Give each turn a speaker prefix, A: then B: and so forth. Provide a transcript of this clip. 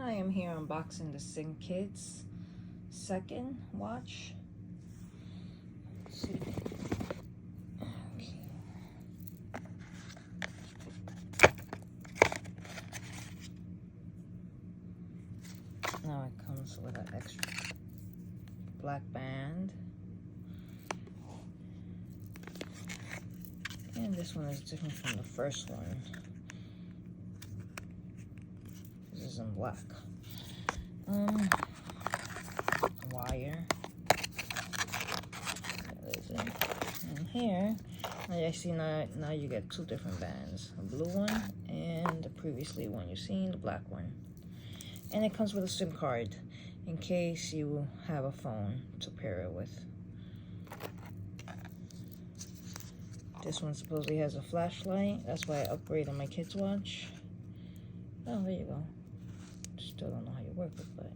A: Hi, I'm here unboxing the SYNKids second watch. Let's see. Okay. Now it comes with an extra black band. And this one is different from the first one. This is in black. Wire. And here, I see now you get two different bands. A blue one and the previously one you've seen, the black one. And it comes with a SIM card in case you have a phone to pair it with. This one supposedly has a flashlight. That's why I upgraded my kids' watch. Oh, there you go. Still don't know how you work it, but